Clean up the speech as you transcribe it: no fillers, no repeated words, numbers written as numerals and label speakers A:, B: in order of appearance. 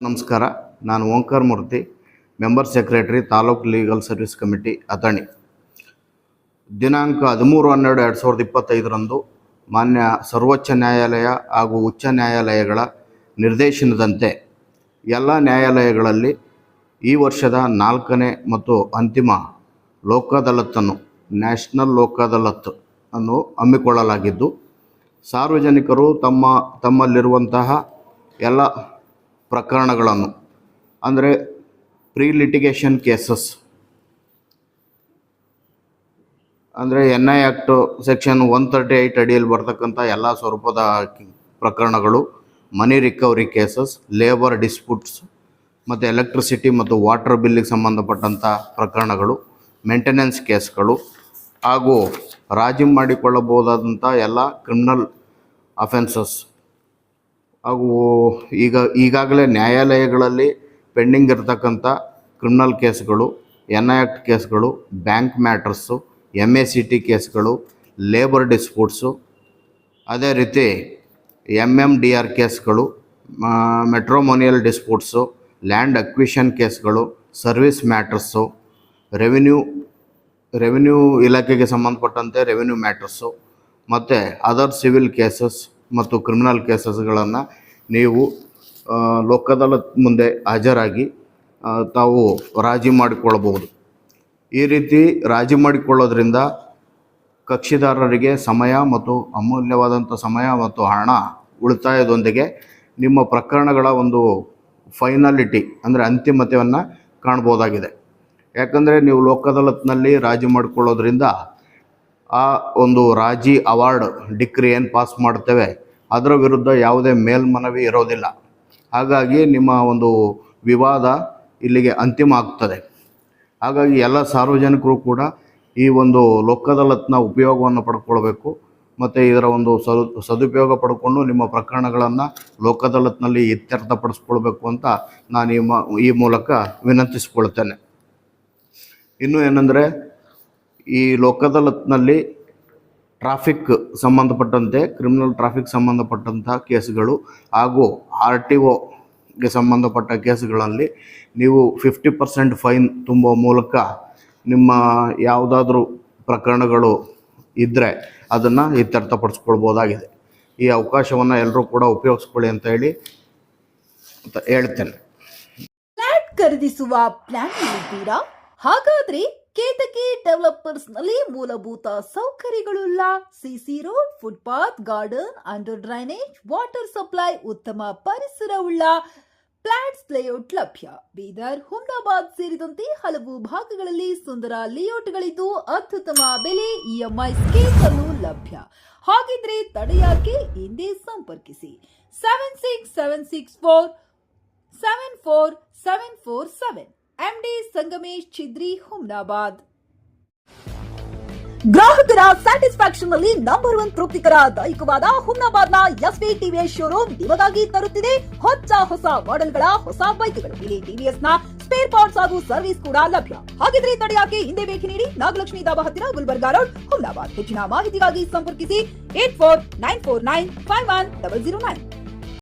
A: ನಮಸ್ಕಾರ. ನಾನು Omkara Murthy, member secretary, taluk legal service committee, Athani. ದಿನಾಂಕ 13/12/2025 ಮಾನ್ಯ ಸರ್ವೋಚ್ಚ ನ್ಯಾಯಾಲಯ ಹಾಗೂ ಉಚ್ಚ ನ್ಯಾಯಾಲಯಗಳ ನಿರ್ದೇಶನದಂತೆ ಎಲ್ಲ ನ್ಯಾಯಾಲಯಗಳಲ್ಲಿ ಈ ವರ್ಷದ 4ನೇ ಮತ್ತು ಅಂತಿಮ ಲೋಕ್ ಅದಾಲತನ್ನು ನ್ಯಾಷನಲ್ ಲೋಕ್ ಅದಾಲತ್ ಅನ್ನು ಹಮ್ಮಿಕೊಳ್ಳಲಾಗಿದ್ದು, ಸಾರ್ವಜನಿಕರು ತಮ್ಮಲ್ಲಿರುವಂತಹ ಎಲ್ಲ ಪ್ರಕರಣಗಳನ್ನು ಅಂದರೆ ಪ್ರೀ ಲಿಟಿಗೇಷನ್ ಕೇಸಸ್ ಅಂದರೆ NI ಆ್ಯಕ್ಟ್ ಸೆಕ್ಷನ್ 138 ಅಡಿಯಲ್ಲಿ ಬರ್ತಕ್ಕಂಥ ಎಲ್ಲ ಸ್ವರೂಪದ ಪ್ರಕರಣಗಳು, ಮನಿ ರಿಕವರಿ ಕೇಸಸ್, ಲೇಬರ್ ಡಿಸ್ಪ್ಯೂಟ್ಸ್ ಮತ್ತು ಎಲೆಕ್ಟ್ರಿಸಿಟಿ ಮತ್ತು ವಾಟರ್ ಬಿಲ್ಲಿಗೆ ಸಂಬಂಧಪಟ್ಟಂಥ ಪ್ರಕರಣಗಳು, ಮೇಂಟೆನೆನ್ಸ್ ಕೇಸ್ಗಳು ಹಾಗೂ ರಾಜಿ ಮಾಡಿಕೊಳ್ಳಬಹುದಾದಂಥ ಎಲ್ಲ ಕ್ರಿಮಿನಲ್ ಅಫೆನ್ಸಸ್ ಹಾಗೂ ಈಗಾಗಲೇ ನ್ಯಾಯಾಲಯಗಳಲ್ಲಿ ಪೆಂಡಿಂಗ್ ಇರತಕ್ಕಂಥ ಕ್ರಿಮಿನಲ್ ಕೇಸ್ಗಳು, NI ಆ್ಯಕ್ಟ್ ಕೇಸ್ಗಳು, ಬ್ಯಾಂಕ್ ಮ್ಯಾಟರ್ಸು, MACT ಕೇಸ್ಗಳು, ಲೇಬರ್ ಡಿಸ್ಪ್ಯೂಟ್ಸು, ಅದೇ ರೀತಿ MMDR ಕೇಸ್ಗಳು, ಮೆಟ್ರೋಮೋನಿಯಲ್ ಡಿಸ್ಪ್ಯೂಟ್ಸು, ಲ್ಯಾಂಡ್ ಅಕ್ವಿಷನ್ ಕೇಸ್ಗಳು, ಸರ್ವಿಸ್ ಮ್ಯಾಟರ್ಸು, ರೆವಿನ್ಯೂ ಇಲಾಖೆಗೆ ಸಂಬಂಧಪಟ್ಟಂತೆ ರೆವಿನ್ಯೂ ಮ್ಯಾಟರ್ಸು ಮತ್ತು ಅದರ್ ಸಿವಿಲ್ ಕೇಸಸ್ ಮತ್ತು ಕ್ರಿಮಿನಲ್ ಕೇಸಸ್ಗಳನ್ನು ನೀವು ಲೋಕ್ ಅದಾಲತ್ ಮುಂದೆ ಹಾಜರಾಗಿ ತಾವು ರಾಜಿ ಮಾಡಿಕೊಳ್ಳಬಹುದು. ಈ ರೀತಿ ರಾಜಿ ಮಾಡಿಕೊಳ್ಳೋದ್ರಿಂದ ಕಕ್ಷಿದಾರರಿಗೆ ಸಮಯ ಮತ್ತು ಅಮೂಲ್ಯವಾದಂಥ ಸಮಯ ಮತ್ತು ಹಣ ಉಳಿತಾಯದೊಂದಿಗೆ ನಿಮ್ಮ ಪ್ರಕರಣಗಳ ಒಂದು ಫೈನಾಲಿಟಿ ಅಂದರೆ ಅಂತಿಮತೆಯನ್ನು ಕಾಣ್ಬೋದಾಗಿದೆ. ಯಾಕಂದರೆ ನೀವು ಲೋಕ್ ಅದಾಲತ್ನಲ್ಲಿ ರಾಜಿ ಮಾಡಿಕೊಳ್ಳೋದ್ರಿಂದ ಆ ಒಂದು ರಾಜಿ ಅವಾರ್ಡ್ ಡಿಕ್ರಿ ಏನು ಪಾಸ್ ಮಾಡ್ತೇವೆ ಅದರ ವಿರುದ್ಧ ಯಾವುದೇ ಮೇಲ್ಮನವಿ ಇರೋದಿಲ್ಲ. ಹಾಗಾಗಿ ನಿಮ್ಮ ಒಂದು ವಿವಾದ ಇಲ್ಲಿಗೆ ಅಂತಿಮ ಆಗ್ತದೆ. ಹಾಗಾಗಿ ಎಲ್ಲ ಸಾರ್ವಜನಿಕರು ಕೂಡ ಈ ಒಂದು ಲೋಕ್ ಅದಾಲತ್ನ ಉಪಯೋಗವನ್ನು ಪಡ್ಕೊಳ್ಬೇಕು ಮತ್ತು ಇದರ ಒಂದು ಸದುಪಯೋಗ ಪಡ್ಕೊಂಡು ನಿಮ್ಮ ಪ್ರಕರಣಗಳನ್ನು ಲೋಕ್ ಅದಾಲತ್ನಲ್ಲಿ ಇತ್ಯರ್ಥಪಡಿಸ್ಕೊಳ್ಬೇಕು ಅಂತ ನಾನು ಈ ಮೂಲಕ ವಿನಂತಿಸ್ಕೊಳ್ತೇನೆ. ಇನ್ನು ಏನಂದರೆ, ಈ ಲೋಕ್ ಅದಾಲತ್ನಲ್ಲಿ ಟ್ರಾಫಿಕ್ ಸಂಬಂಧಪಟ್ಟಂತೆ ಕ್ರಿಮಿನಲ್ ಟ್ರಾಫಿಕ್ ಸಂಬಂಧಪಟ್ಟಂಥ ಕೇಸ್ಗಳು ಹಾಗೂ RTOಗೆ ಸಂಬಂಧಪಟ್ಟ ಕೇಸ್ಗಳಲ್ಲಿ ನೀವು 50% ಫೈನ್ ತುಂಬುವ ಮೂಲಕ ನಿಮ್ಮ ಯಾವುದಾದ್ರೂ ಪ್ರಕರಣಗಳು ಇದ್ದರೆ ಅದನ್ನು ಇತ್ಯರ್ಥಪಡಿಸ್ಕೊಳ್ಬೋದಾಗಿದೆ. ಈ ಅವಕಾಶವನ್ನು ಎಲ್ಲರೂ ಕೂಡ ಉಪಯೋಗಿಸ್ಕೊಳ್ಳಿ ಅಂತ ಹೇಳ್ತೇನೆ.
B: ಫ್ಲಾಟ್ ಖರೀದಿಸುವ ಪ್ಲಾನ್ ಇದ್ದೀರಾ? ಹಾಗಾದ್ರೆ ಕೇತಕಿ ಡೆವಲಪರ್ಸ್ ನಲ್ಲಿ ಮೂಲಭೂತ ಸೌಕರ್ಯಗಳುಳ್ಳ CC road, footpath, garden, under drainage, water supply, ಉತ್ತಮ ಪರಿಸರವುಳ್ಳ ಫ್ಲಾಟ್ಸ್ ಲೇಔಟ್ ಲಭ್ಯ. ಬೀದರ್, ಹುಮ್ನಾಬಾದ್ ಸೇರಿದಂತೆ ಹಲವು ಭಾಗಗಳಲ್ಲಿ ಸುಂದರ ಲೇಔಟ್ಗಳಿದ್ದು ಅತ್ಯುತ್ತಮ ಬೆಲೆ, EMI ಸ್ಕೀಮ್ ಅನ್ನು ಲಭ್ಯ. ಹಾಗಿದ್ರೆ ತಡೆಯಾಕೆ? ಹಿಂದೆ ಸಂಪರ್ಕಿಸಿ 7676474747 MD ಸಂಗಮೇಶ್ ಚಿದ್ರಿ, ಹುಮ್ನಾಬಾದ್. ಗ್ರಾಹಕರ ಸ್ಯಾಟಿಸ್ಫ್ಯಾಕ್ಷನ್ ನಲ್ಲಿ ನಂಬರ್ 1 ತೃಪ್ತಿಕರ ದೈಹಿಕವಾದ ಹುಮ್ನಾಬಾದ್ನ SV TVS ಶೋರೂಮ್ ನಿಮಗಾಗಿ ತರುತ್ತಿದೆ ಹೊಸ ಮಾಡೆಲ್ಗಳ ಹೊಸ ಬೈಕ್ಗಳು. ಇಲ್ಲಿ TVS ನ ಸ್ಪೇರ್ ಪಾರ್ಟ್ಸ್ ಹಾಗೂ ಸರ್ವಿಸ್ ಕೂಡ ಲಭ್ಯ. ಹಾಗಿದ್ರೆ ತಡೆಯಾಕೆ? ಹಿಂದೆ ಭೇಟಿ ನೀಡಿ. ನಾಗಲಕ್ಷ್ಮಿ ಧಾಬಾ ಹತ್ತಿರ, ಗುಲ್ಬರ್ಗಾ ರೋಡ್, ಹುಮ್ನಾಬಾದ್. ಹೆಚ್ಚಿನ ಮಾಹಿತಿಗಾಗಿ ಸಂಪರ್ಕಿಸಿ 8494951009.